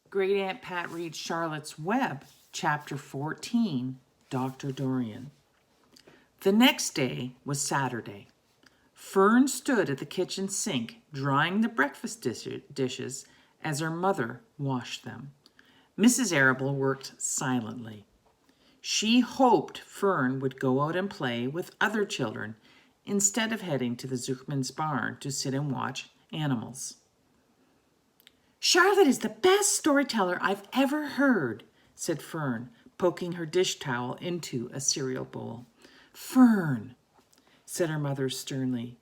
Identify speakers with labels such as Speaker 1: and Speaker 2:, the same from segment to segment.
Speaker 1: Great Aunt Pat reads Charlotte's Web, Chapter 14, Dr. Dorian. The next day was Saturday. Fern stood at the kitchen sink drying the breakfast dishes as her mother washed them. Mrs. Arable worked silently. She hoped Fern would go out and play with other children instead of heading to the Zuckerman's barn to sit and watch animals. "Charlotte is the best storyteller I've ever heard," said Fern, poking her dish towel into a cereal bowl. "Fern," said her mother sternly,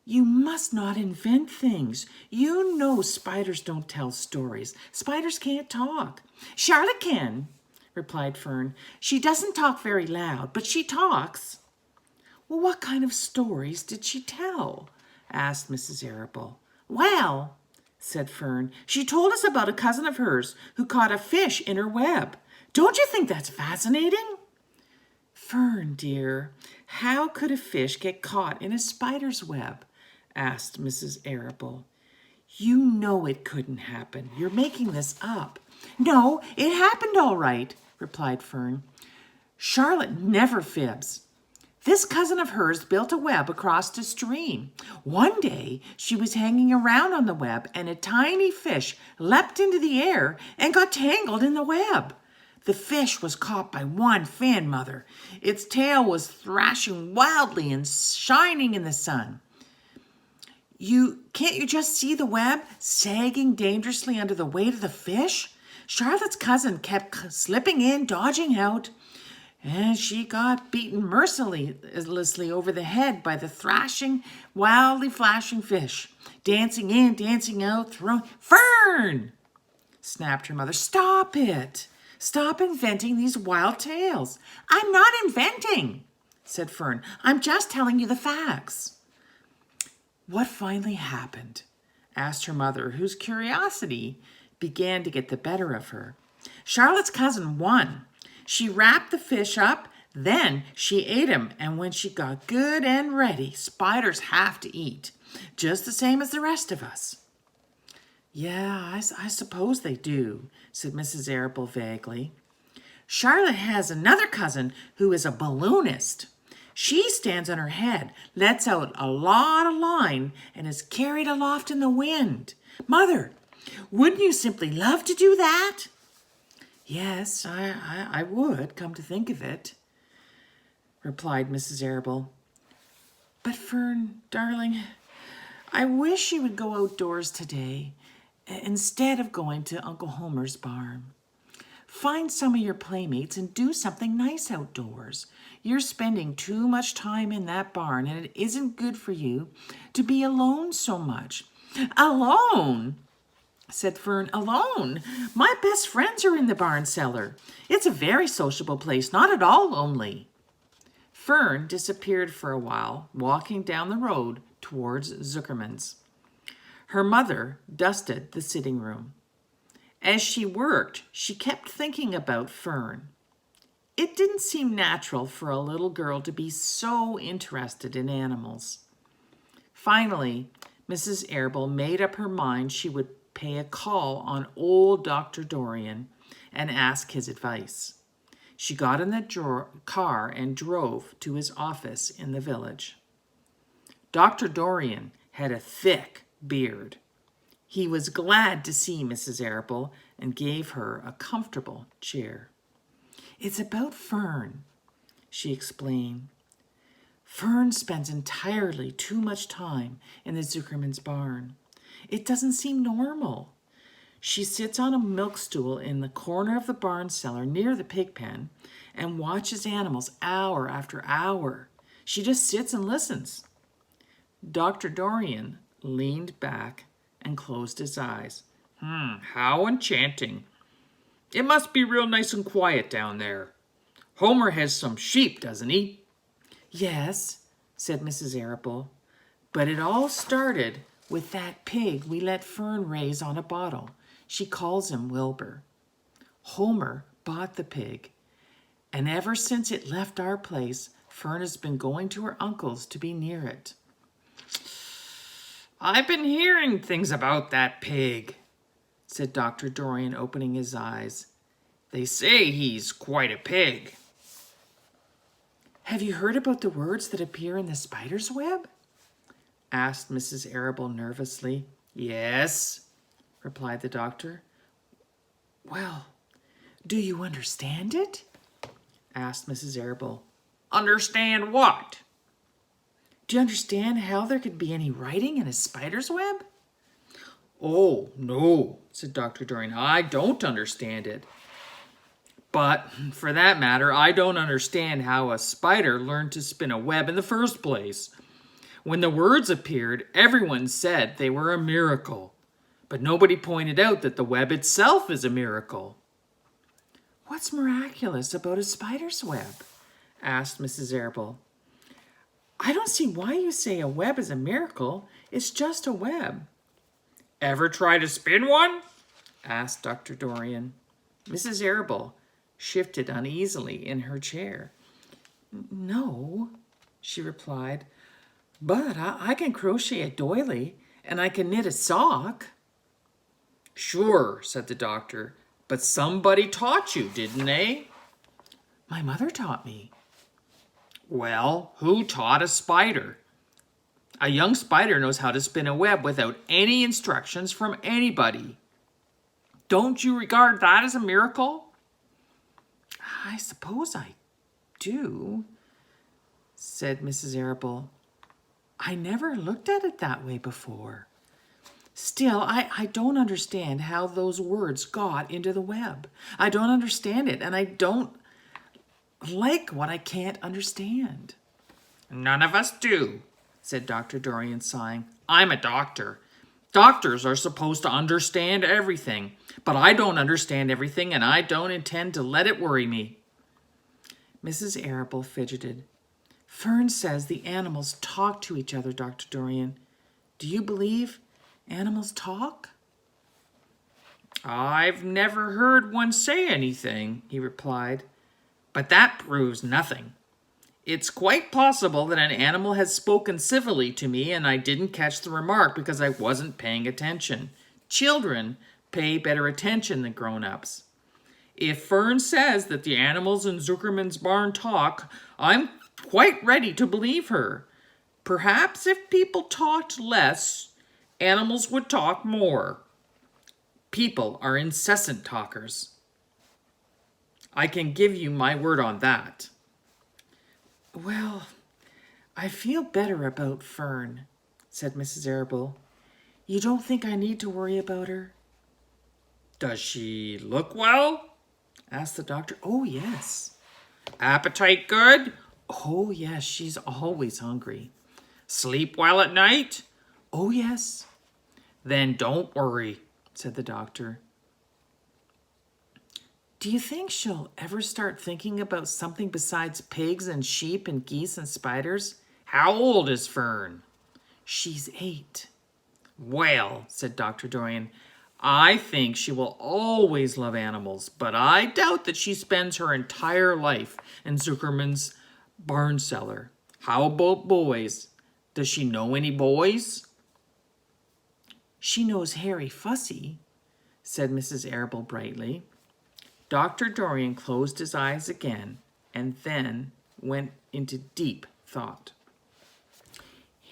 Speaker 1: "you must not invent things. You know spiders don't tell stories. Spiders can't talk." "Charlotte can," replied Fern. "She doesn't talk very loud, but she talks." "Well, what kind of stories did she tell?" asked Mrs. Arable. "Well," said Fern, "she told us about a cousin of hers who caught a fish in her web. Don't you think that's fascinating?" "Fern, dear, how could a fish get caught in a spider's web?" asked Mrs. Arable. "You know it couldn't happen. You're making this up." "No, it happened all right," replied Fern. "Charlotte never fibs. This cousin of hers built a web across the stream. One day she was hanging around on the web and a tiny fish leapt into the air and got tangled in the web. The fish was caught by one fin, Mother. Its tail was thrashing wildly and shining in the sun. Can't you just see the web sagging dangerously under the weight of the fish? Charlotte's cousin kept slipping in, dodging out, and she got beaten mercilessly over the head by the thrashing, wildly flashing fish. Dancing in, dancing out, throwing... "Fern!" snapped her mother. "Stop it. Stop inventing these wild tales." "I'm not inventing," said Fern. "I'm just telling you the facts." "What finally happened?" asked her mother, whose curiosity began to get the better of her. "Charlotte's cousin won. She wrapped the fish up, then she ate him, and when she got good and ready, spiders have to eat, just the same as the rest of us." "Yeah, I suppose they do," said Mrs. Arable vaguely. "Charlotte has another cousin who is a balloonist. She stands on her head, lets out a lot of line, and is carried aloft in the wind. Mother, wouldn't you simply love to do that?" "Yes, I would, come to think of it," replied Mrs. Arable. "But Fern, darling, I wish you would go outdoors today instead of going to Uncle Homer's barn. Find some of your playmates and do something nice outdoors. You're spending too much time in that barn, and it isn't good for you to be alone so much." "Alone?" said Fern. "Alone? My best friends are in the barn cellar. It's a very sociable place, not at all lonely." Fern disappeared for a while, walking down the road towards Zuckerman's. Her mother dusted the sitting room. As she worked, she kept thinking about Fern. It didn't seem natural for a little girl to be so interested in animals. Finally, Mrs. Arable made up her mind she would pay a call on old Dr. Dorian and ask his advice. She got in the car and drove to his office in the village. Dr. Dorian had a thick beard. He was glad to see Mrs. Arable and gave her a comfortable chair. "It's about Fern," she explained. "Fern spends entirely too much time in the Zuckerman's barn. It doesn't seem normal. She sits on a milk stool in the corner of the barn cellar near the pig pen and watches animals hour after hour. She just sits and listens." Dr. Dorian leaned back and closed his eyes. How enchanting. It must be real nice and quiet down there. Homer has some sheep, doesn't he?" "Yes," said Mrs. Arable, "but it all started with that pig we let Fern raise on a bottle. She calls him Wilbur. Homer bought the pig, and ever since it left our place, Fern has been going to her uncle's to be near it." "I've been hearing things about that pig," said Dr. Dorian, opening his eyes. "They say he's quite a pig." "Have you heard about the words that appear in the spider's web?" asked Mrs. Arable nervously. "Yes," replied the doctor. "Well, do you understand it?" asked Mrs. Arable. "Understand what?" "Do you understand how there could be any writing in a spider's web?" "Oh, no," said Dr. Dorian. "I don't understand it. But, for that matter, I don't understand how a spider learned to spin a web in the first place. When the words appeared, everyone said they were a miracle. But nobody pointed out that the web itself is a miracle." "What's miraculous about a spider's web?" asked Mrs. Arable. "I don't see why you say a web is a miracle. It's just a web." "Ever try to spin one?" asked Dr. Dorian. Mrs. Arable shifted uneasily in her chair. "No," she replied, "but I can crochet a doily and I can knit a sock." "Sure," said the doctor, "but somebody taught you, didn't they?" "My mother taught me." "Well, who taught a spider? A young spider knows how to spin a web without any instructions from anybody. Don't you regard that as a miracle?" "I suppose I do," said Mrs. Arable. "I never looked at it that way before. Still, I don't understand how those words got into the web. I don't understand it, and I don't like what I can't understand." "None of us do," said Dr. Dorian, sighing. "I'm a doctor. Doctors are supposed to understand everything, but I don't understand everything, and I don't intend to let it worry me." Mrs. Arable fidgeted. "Fern says the animals talk to each other, Dr. Dorian. Do you believe animals talk?" "I've never heard one say anything," he replied, "but that proves nothing. It's quite possible that an animal has spoken civilly to me and I didn't catch the remark because I wasn't paying attention. Children pay better attention than grown-ups. If Fern says that the animals in Zuckerman's barn talk, I'm quite ready to believe her. Perhaps if people talked less, animals would talk more. People are incessant talkers. I can give you my word on that." "Well, I feel better about Fern," said Mrs. Arable. "You don't think I need to worry about her?" "Does she look well?" asked the doctor. "Oh, yes." "Appetite good?" "Oh, yes, she's always hungry." "Sleep well at night?" "Oh, yes." "Then don't worry," said the doctor. "Do you think she'll ever start thinking about something besides pigs and sheep and geese and spiders?" "How old is Fern?" "She's 8.
Speaker 2: "Well," said Dr. Dorian, "I think she will always love animals, but I doubt that she spends her entire life in Zuckerman's barn cellar. How about boys? Does she know any boys?"
Speaker 1: "She knows Harry Fussy," said Mrs. Arable brightly. Dr. Dorian closed his eyes again and then went into deep thought.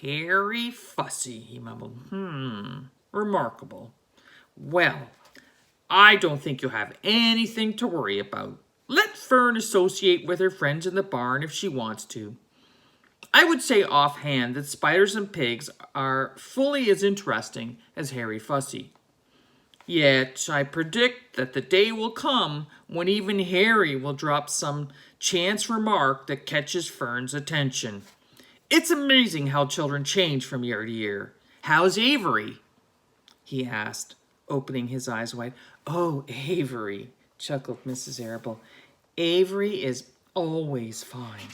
Speaker 2: "Harry Fussy," he mumbled. Remarkable. Well, I don't think you'll have anything to worry about. Let Fern associate with her friends in the barn if she wants to. I would say offhand that spiders and pigs are fully as interesting as Harry Fussy. Yet I predict that the day will come when even Harry will drop some chance remark that catches Fern's attention. It's amazing how children change from year to year. How's Avery?" he asked, opening his eyes wide.
Speaker 1: "Oh, Avery," chuckled Mrs. Arable. "Avery is always fine.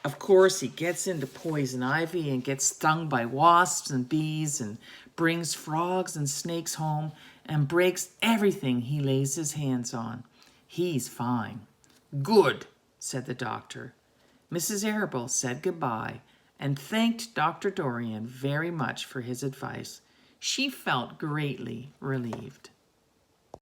Speaker 1: Of course, he gets into poison ivy and gets stung by wasps and bees and brings frogs and snakes home and breaks everything he lays his hands on. He's fine."
Speaker 2: "Good,"
Speaker 1: said the doctor. Mrs. Arable said goodbye and thanked Dr. Dorian very much for his advice. She felt greatly relieved.